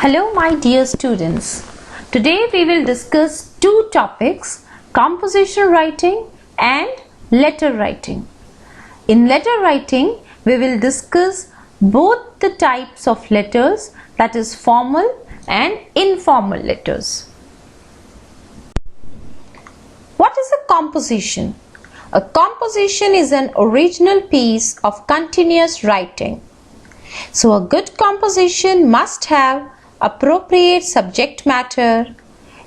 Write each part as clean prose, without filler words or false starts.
Hello my dear students. Today we will discuss two topics, composition writing and letter writing. In letter writing we will discuss both the types of letters, that is formal and informal letters. What is a composition? A composition is an original piece of continuous writing. So a good composition must have appropriate subject matter,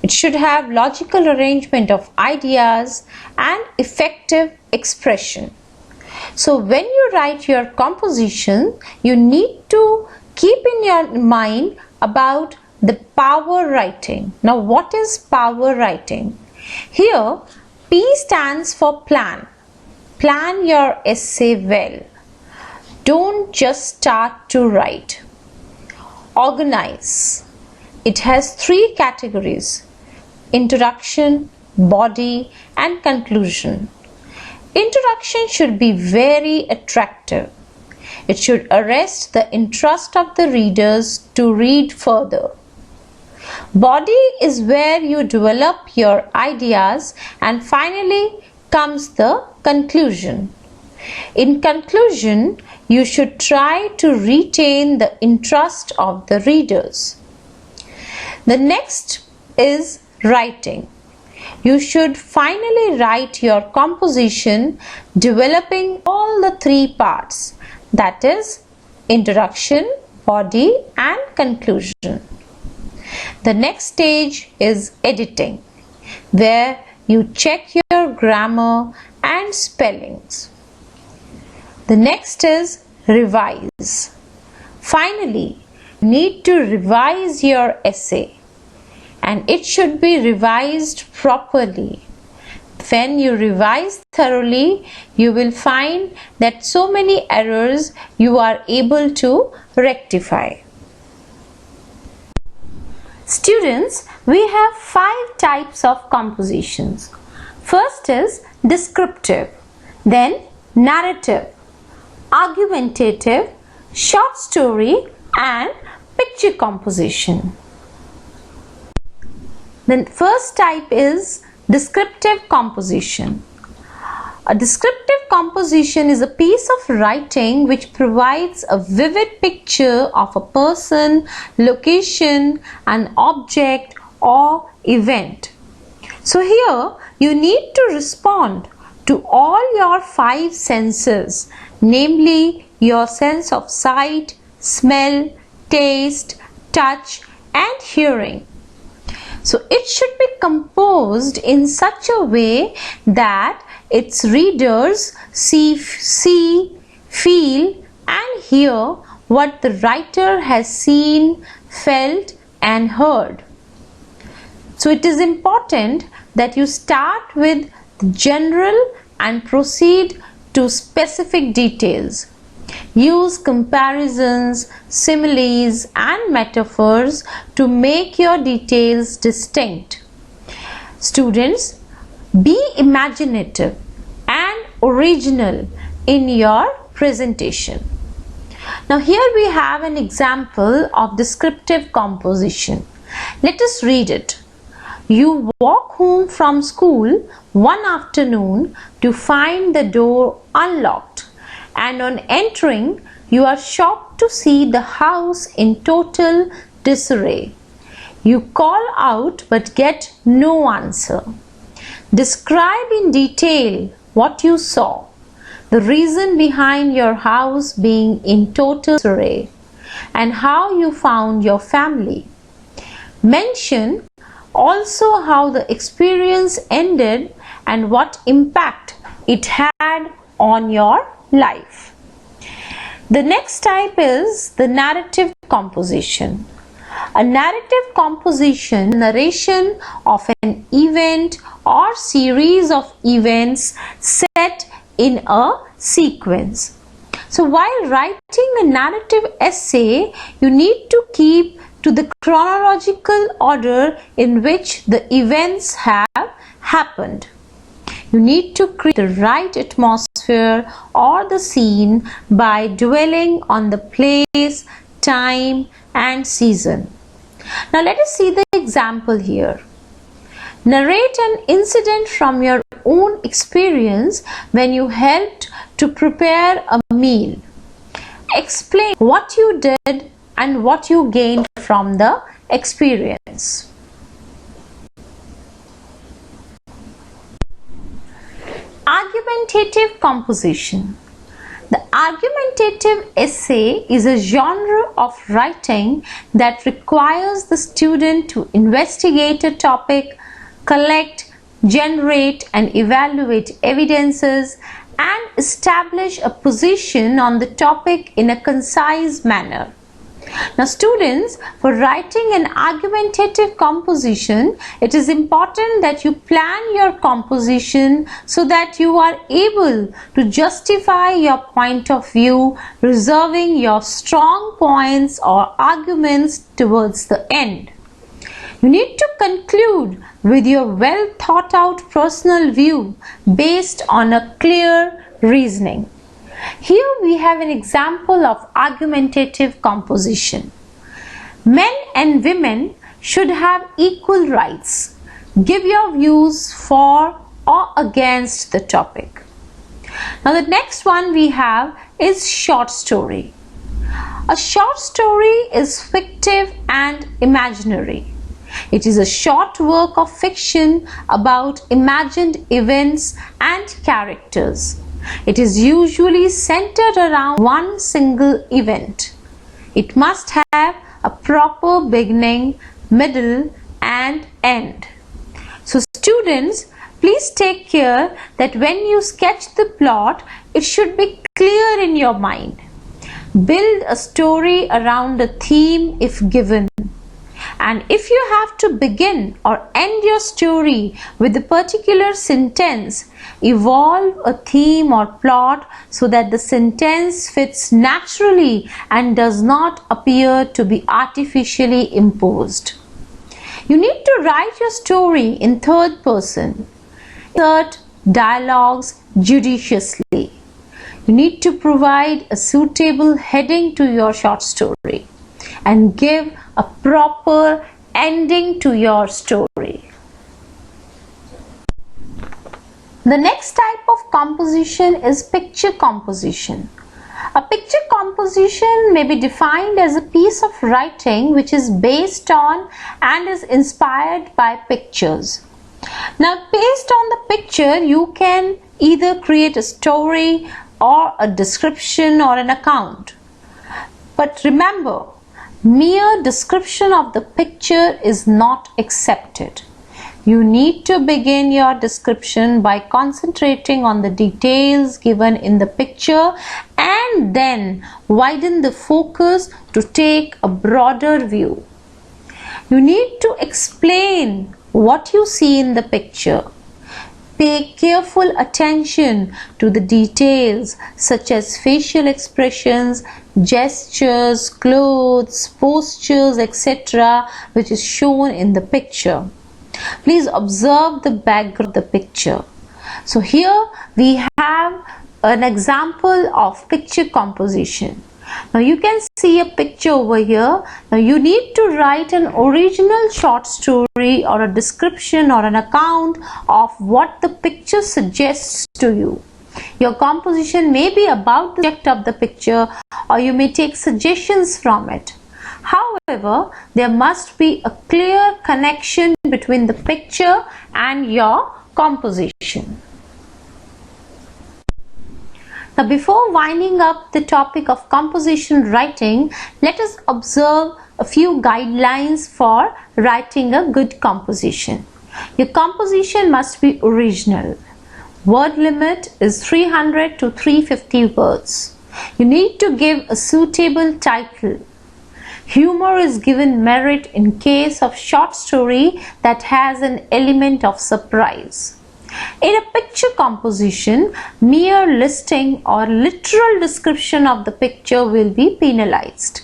it should have logical arrangement of ideas and effective expression. So when you write your composition, you need to keep in your mind about the power writing. Now what is power writing? Here P stands for plan. Plan your essay well. Don't just start to write. Organize. It has three categories: introduction, body and conclusion. Introduction should be very attractive. It should arrest the interest of the readers to read further. Body is where you develop your ideas, and finally comes the conclusion. In conclusion, you should try to retain the interest of the readers. The next is writing. You should finally write your composition developing all the three parts, that is introduction, body and conclusion. The next stage is editing, where you check your grammar and spellings. The next is revise. Finally, you need to revise your essay, and it should be revised properly. When you revise thoroughly, you will find that so many errors you are able to rectify. Students, we have 5 types of compositions. First is descriptive, then narrative, argumentative, short story and picture composition. The first type is descriptive composition. A descriptive composition is a piece of writing which provides a vivid picture of a person, location, an object or event. So here you need to respond to all your 5 senses, namely your sense of sight, smell, taste, touch and hearing. So it should be composed in such a way that its readers see, feel and hear what the writer has seen, felt and heard. So it is important that you start with the general and proceed to specific details. Use comparisons, similes and metaphors to make your details distinct. Students, be imaginative and original in your presentation. Now here we have an example of descriptive composition. Let us read it. You walk home from school one afternoon to find the door unlocked, and on entering you are shocked to see the house in total disarray. You call out but get no answer. Describe in detail what you saw, the reason behind your house being in total disarray, and how you found your family. Mention also how the experience ended and what impact it had on your life. The next type is the narrative composition. A narrative composition, narration of an event or series of events set in a sequence. So while writing a narrative essay, you need to keep to the chronological order in which the events have happened. You need to create the right atmosphere or the scene by dwelling on the place, time and season. Now let us see the example here. Narrate an incident from your own experience when you helped to prepare a meal. Explain what you did and what you gained from the experience. Argumentative composition. The argumentative essay is a genre of writing that requires the student to investigate a topic, collect, generate and evaluate evidences, and establish a position on the topic in a concise manner. Now students, for writing an argumentative composition, it is important that you plan your composition so that you are able to justify your point of view, reserving your strong points or arguments towards the end. You need to conclude with your well thought out personal view based on a clear reasoning. Here we have an example of argumentative composition. Men and women should have equal rights. Give your views for or against the topic. Now the next one we have is short story. A short story is fictive and imaginary. It is a short work of fiction about imagined events and characters. It is usually centered around one single event. It must have a proper beginning, middle and end. So students, please take care that when you sketch the plot, it should be clear in your mind. Build a story around a theme if given. And if you have to begin or end your story with a particular sentence, evolve a theme or plot so that the sentence fits naturally and does not appear to be artificially imposed. You need to write your story in third person. Insert dialogues judiciously. You need to provide a suitable heading to your short story and give a proper ending to your story. The next type of composition is picture composition. A picture composition may be defined as a piece of writing which is based on and is inspired by pictures. Now, based on the picture, you can either create a story or a description or an account. But remember, mere description of the picture is not accepted. You need to begin your description by concentrating on the details given in the picture and then widen the focus to take a broader view. You need to explain what you see in the picture. Pay careful attention to the details such as facial expressions, gestures, clothes, postures, etc., which is shown in the picture. Please observe the background of the picture. So here we have an example of picture composition. Now you can see a picture over here. Now you need to write an original short story or a description or an account of what the picture suggests to you. Your composition may be about the subject of the picture or you may take suggestions from it. However, there must be a clear connection between the picture and your composition. Now, before winding up the topic of composition writing, let us observe a few guidelines for writing a good composition. Your composition must be original. Word limit is 300 to 350 words. You need to give a suitable title. Humor is given merit in case of short story that has an element of surprise. In a picture composition, mere listing or literal description of the picture will be penalized.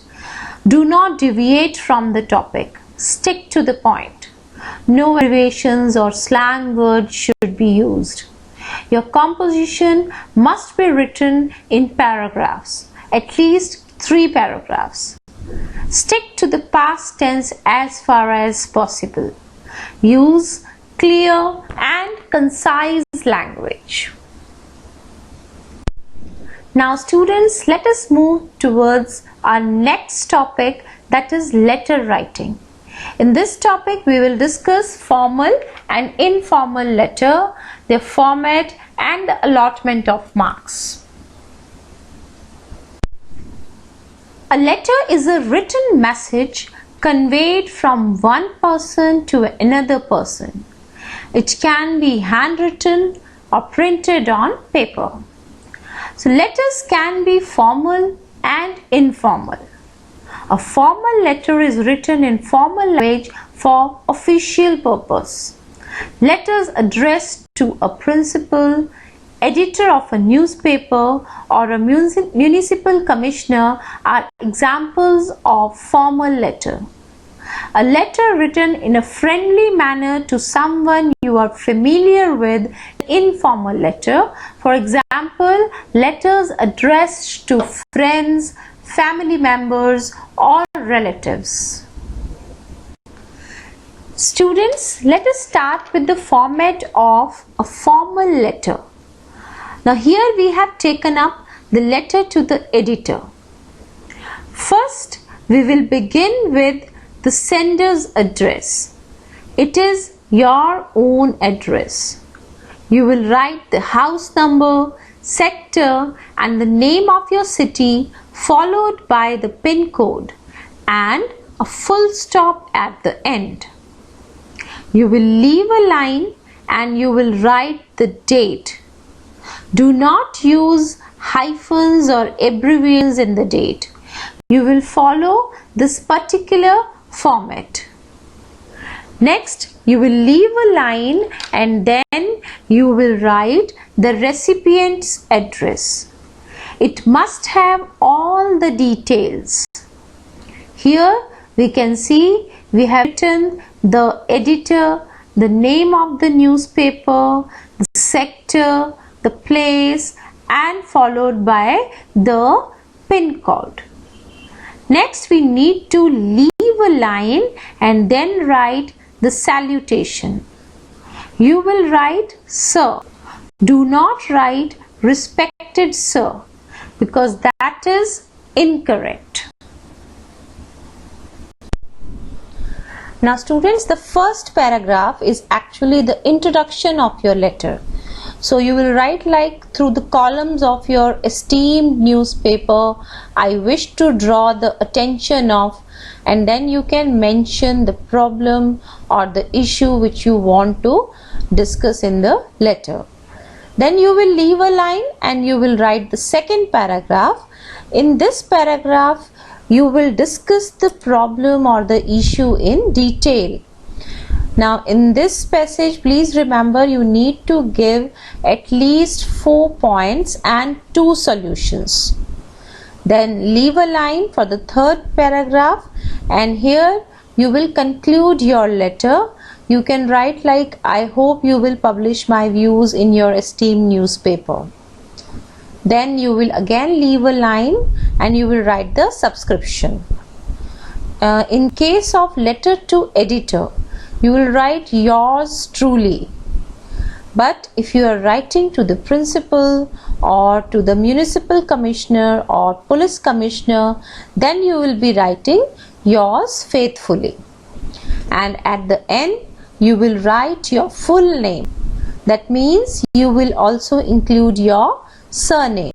Do not deviate from the topic. Stick to the point. No abbreviations or slang words should be used. Your composition must be written in paragraphs, at least 3 paragraphs. Stick to the past tense as far as possible. Use clear and concise language. Now students, let us move towards our next topic, that is letter writing. In this topic we will discuss formal and informal letter, their format and the allotment of marks. A letter is a written message conveyed from one person to another person. It can be handwritten or printed on paper. So letters can be formal and informal. A formal letter is written in formal language for official purpose. Letters addressed to a principal, editor of a newspaper or a municipal commissioner are examples of formal letter. A letter written in a friendly manner to someone you are familiar with, informal letter. For example, letters addressed to friends, family members or relatives. Students, let us start with the format of a formal letter. Now here we have taken up the letter to the editor. First, we will begin with the sender's address. It is your own address. You will write the house number, sector and the name of your city, followed by the PIN code and a full stop at the end. You will leave a line and you will write the date. Do not use hyphens or abbreviations in the date. You will follow this particular format. Next, you will leave a line and then you will write the recipient's address. It must have all the details. Here we can see we have written the editor, the name of the newspaper, the sector, the place and followed by the PIN code. Next, we need to leave a line and then write the salutation. You will write sir. Do not write respected sir because that is incorrect. Now students, the first paragraph is actually the introduction of your letter. So you will write like through the columns of your esteemed newspaper, I wish to draw the attention of, and then you can mention the problem or the issue which you want to discuss in the letter. Then you will leave a line and you will write the second paragraph. In this paragraph, you will discuss the problem or the issue in detail. Now in this passage, please remember you need to give at least 4 points and 2 solutions. Then leave a line for the third paragraph and here you will conclude your letter. You can write like, I hope you will publish my views in your esteemed newspaper. Then you will again leave a line and you will write the subscription. In case of letter to editor, you will write yours truly. But if you are writing to the principal or to the municipal commissioner or police commissioner, then you will be writing yours faithfully. And at the end, you will write your full name. That means you will also include your surname.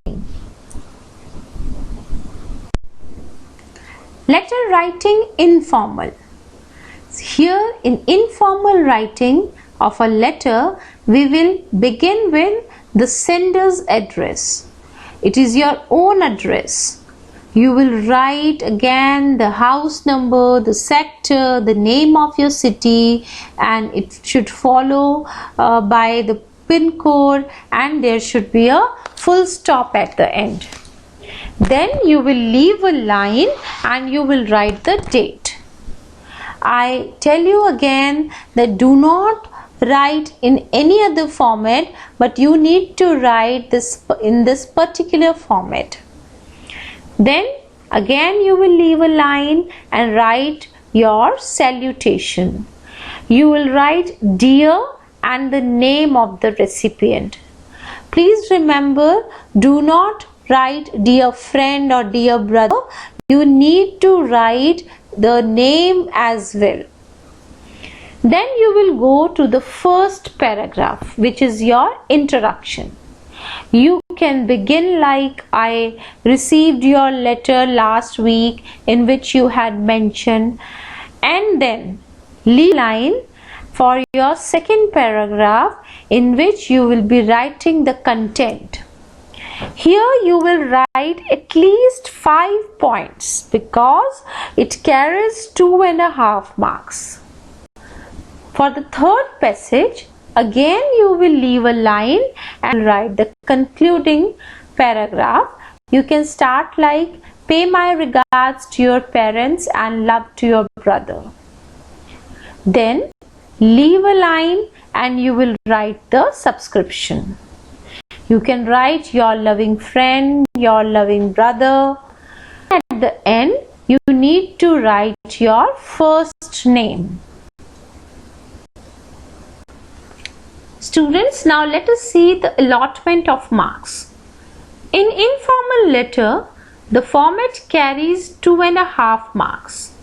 Letter writing informal. Here in informal writing of a letter, we will begin with the sender's address. It is your own address. You will write again the house number, the sector, the name of your city, and it should follow by the PIN code and there should be a full stop at the end. Then you will leave a line and you will write the date. I tell you again that do not write in any other format, but you need to write this in this particular format. Then Again you will leave a line and write your salutation. You will write dear and the name of the recipient. Please remember, do not write dear friend or dear brother. You need to write the name as well. Then you will go to the first paragraph, which is your introduction. You can begin like, I received your letter last week in which you had mentioned, and then leave a line for your second paragraph in which you will be writing the content. Here you will write at least 5 points because it carries 2.5 marks. For the third passage, again you will leave a line and write the concluding paragraph. You can start like, pay my regards to your parents and love to your brother. Then leave a line and you will write the subscription. You can write your loving friend, your loving brother. At the end, you need to write your first name. Students, now let us see the allotment of marks. In informal letter, the format carries 2.5 marks.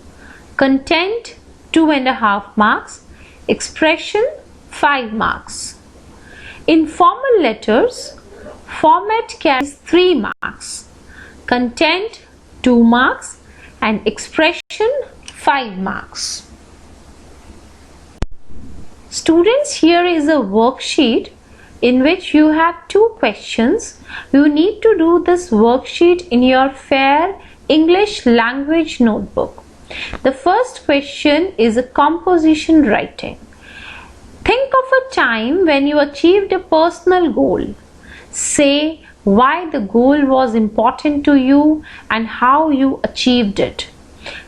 Content 2.5 marks. Expression 5 marks. In formal letters, format carries 3 marks. Content 2 marks and expression 5 marks. Students, here is a worksheet in which you have 2 questions. You need to do this worksheet in your FAIR English language notebook. The first question is a composition writing. Think of a time when you achieved a personal goal. Say why the goal was important to you and how you achieved it.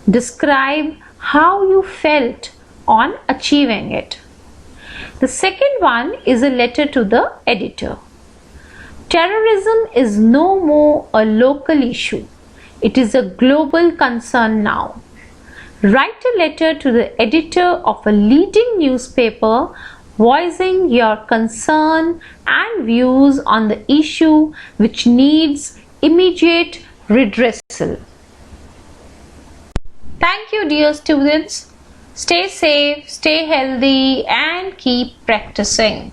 Describe how you felt on achieving it. The second one is a letter to the editor. Terrorism is no more a local issue. It is a global concern now. Write a letter to the editor of a leading newspaper voicing your concern and views on the issue which needs immediate redressal. Thank you, dear students. Stay safe, stay healthy, and keep practicing.